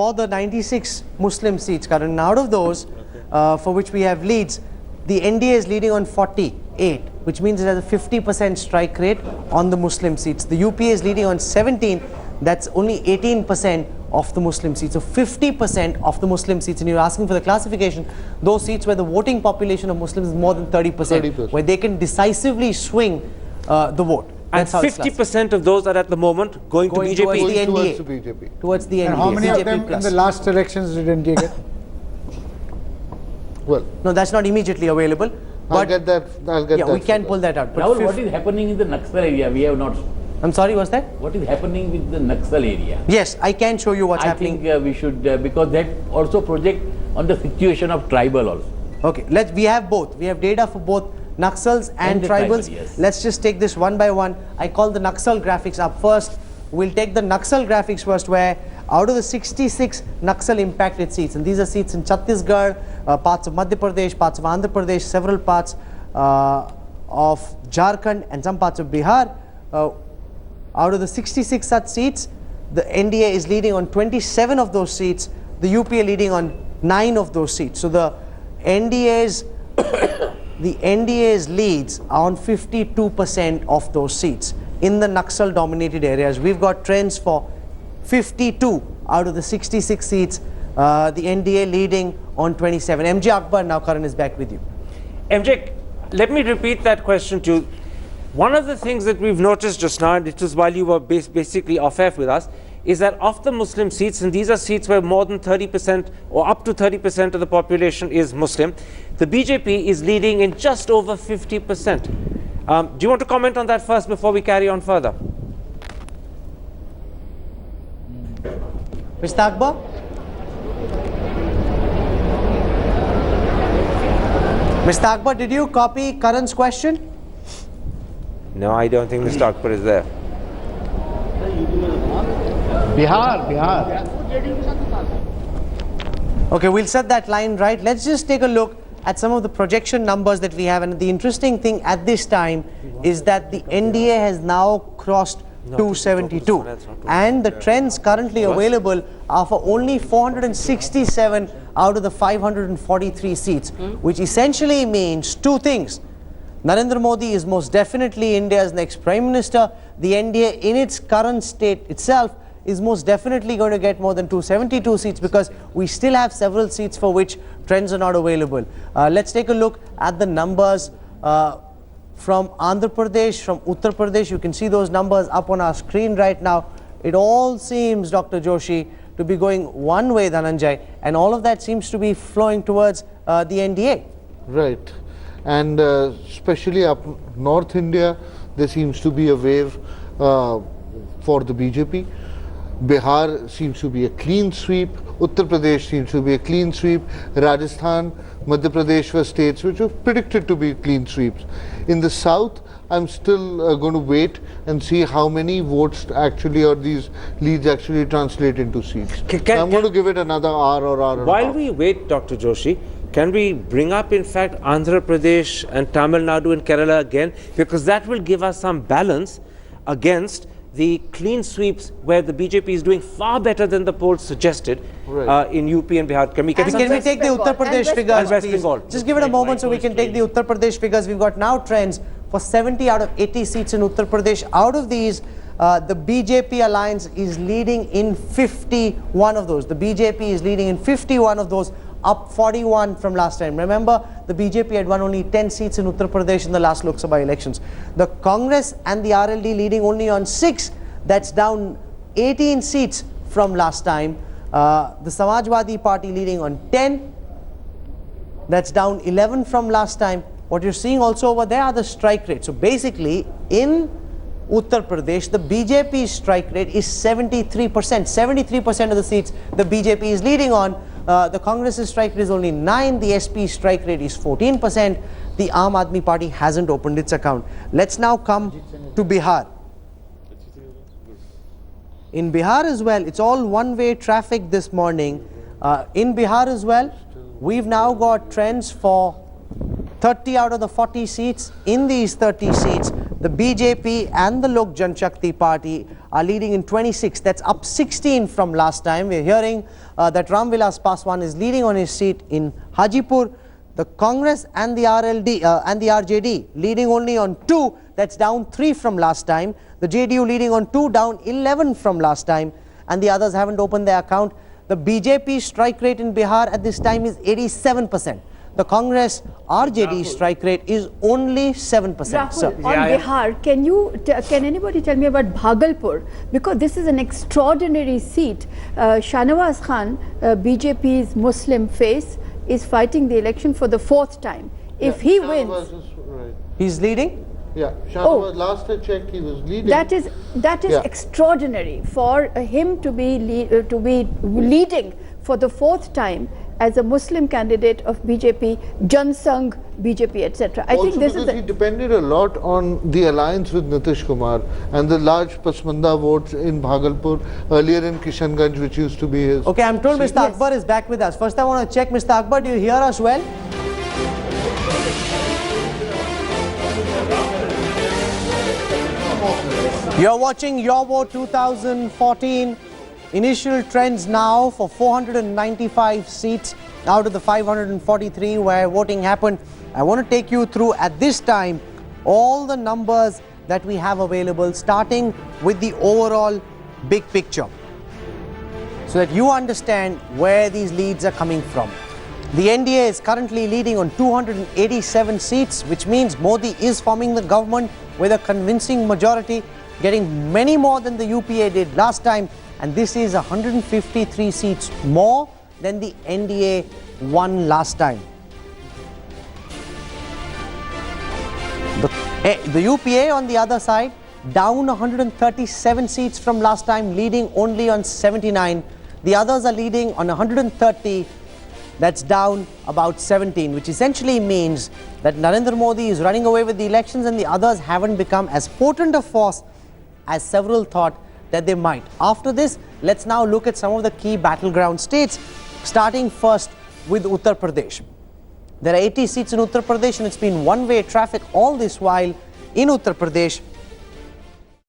for the 96 Muslim seats, Karan, out of those for which we have leads, the NDA is leading on 48, which means it has a 50% strike rate on the Muslim seats. The UPA is leading on 17, that's only 18% of the Muslim seats. So 50% of the Muslim seats, and you're asking for the classification, those seats where the voting population of Muslims is more than 30%, where they can decisively swing the vote. And 50% of those are at the moment going to BJP. Towards the NDA. Towards the BJP. Towards the NDA. And how many BJP of them plus. in the last elections did NDA get? Well, no, that's not immediately available. I'll get that. We can pull that out. But Rahul, what is happening in the Naxal area? We have not. I'm sorry, what's that? What is happening with the Naxal area? Yes, I can show you what's happening. I think we should, because that also project on the situation of tribal also. Okay, we have both. We have data for both Naxals and tribals. Tribal, yes. Let's just take this one by one. I call the Naxal graphics up first. We'll take the Naxal graphics first, where out of the 66 Naxal impacted seats, and these are seats in Chhattisgarh, parts of Madhya Pradesh, parts of Andhra Pradesh, several parts of Jharkhand, and some parts of Bihar. Out of the 66 such seats, the NDA is leading on 27 of those seats, the UPA leading on 9 of those seats. So the NDA's leads are on 52% of those seats in the Naxal dominated areas. We've got trends for 52 out of the 66 seats, the NDA leading on 27. MJ Akbar, now Karan is back with you. MJ, let me repeat that question to you. One of the things that we've noticed just now, and it was while you were basically off air with us, is that of the Muslim seats, and these are seats where more than 30% or up to 30% of the population is Muslim, the BJP is leading in just over 50%. Do you want to comment on that first before we carry on further? Mr. Akbar? Mr. Akbar, did you copy Karan's question? No, I don't think Mr. Akbar is there. Bihar. Okay, we'll set that line right. Let's just take a look at some of the projection numbers that we have. And the interesting thing at this time is that the NDA has now crossed 272. And the trends currently available are for only 467 out of the 543 seats, which essentially means two things. Narendra Modi is most definitely India's next Prime Minister. The NDA in its current state itself is most definitely going to get more than 272 seats, because we still have several seats for which trends are not available. Let's take a look at the numbers from Andhra Pradesh, from Uttar Pradesh. You can see those numbers up on our screen right now. It all seems, Dr. Joshi, to be going one way, Dhananjay, and all of that seems to be flowing towards the NDA. right. And especially up North India, there seems to be a wave for the BJP. Bihar seems to be a clean sweep. Uttar Pradesh seems to be a clean sweep. Rajasthan, Madhya Pradesh were states which were predicted to be clean sweeps. In the south, I'm still going to wait and see how many votes actually, or these leads actually translate into seats. I'm going to give it another hour or hour and a half. While we wait, Dr. Joshi, can we bring up, in fact, Andhra Pradesh and Tamil Nadu and Kerala again? Because that will give us some balance against the clean sweeps where the BJP is doing far better than the polls suggested in UP and Bihar. Can we Can we take the Uttar Pradesh figures, please? Just give it a moment so we can take the Uttar Pradesh figures. We've got now trends for 70 out of 80 seats in Uttar Pradesh. Out of these, the BJP alliance is leading in 51 of those. The BJP is leading in 51 of those, up 41 from last time. Remember, the BJP had won only 10 seats in Uttar Pradesh in the last Lok Sabha elections. The Congress and the RLD leading only on 6. That's down 18 seats from last time. The Samajwadi Party leading on 10. That's down 11 from last time. What you're seeing also over there are the strike rates. So basically, in Uttar Pradesh, the BJP strike rate is 73%. 73% of the seats the BJP is leading on. The Congress's strike rate is only 9%. The SP strike rate is 14%. The Aam Aadmi Party hasn't opened its account. Let's now come to Bihar. In Bihar as well, it's all one-way traffic this morning. In Bihar as well, we've now got trends for 30 out of the 40 seats. In these 30 seats, the BJP and the Lok Janshakti Party are leading in 26. That's up 16 from last time. We're hearing that Ram Vilas Paswan is leading on his seat in Hajipur. The Congress and the RJD leading only on 2. That's down 3 from last time. The JDU leading on 2, down 11 from last time. And the others haven't opened their account. The BJP strike rate in Bihar at this time is 87%. The Congress RJD strike rate is only 7%. Rahul, on Bihar, can anybody tell me about Bhagalpur? Because this is an extraordinary seat. Shahnawaz Khan, BJP's Muslim face, is fighting the election for the 4th time. If he wins, he's leading. Yeah, Shahnawaz, last I checked, he was leading. That is extraordinary for him to be leading for the 4th time as a Muslim candidate of BJP, Jan Sangh, BJP, etc. I think this is he depended a lot on the alliance with Nitish Kumar and the large Pasmanda votes in Bhagalpur, earlier in Kishanganj, which used to be his. Okay, I'm told Mr. Akbar is back with us. First, I want to check, Mr. Akbar, do you hear us well? You're watching Your Vote 2014. Initial trends now for 495 seats out of the 543 where voting happened. I want to take you through at this time all the numbers that we have available, starting with the overall big picture, so that you understand where these leads are coming from. The NDA is currently leading on 287 seats, which means Modi is forming the government with a convincing majority, getting many more than the UPA did last time. And this is 153 seats more than the NDA won last time. The UPA on the other side, down 137 seats from last time, leading only on 79. The others are leading on 130. That's down about 17, which essentially means that Narendra Modi is running away with the elections and the others haven't become as potent a force as several thought that they might. After this, let's now look at some of the key battleground states, starting first with Uttar Pradesh. There are 80 seats in Uttar Pradesh and it's been one-way traffic all this while in Uttar Pradesh.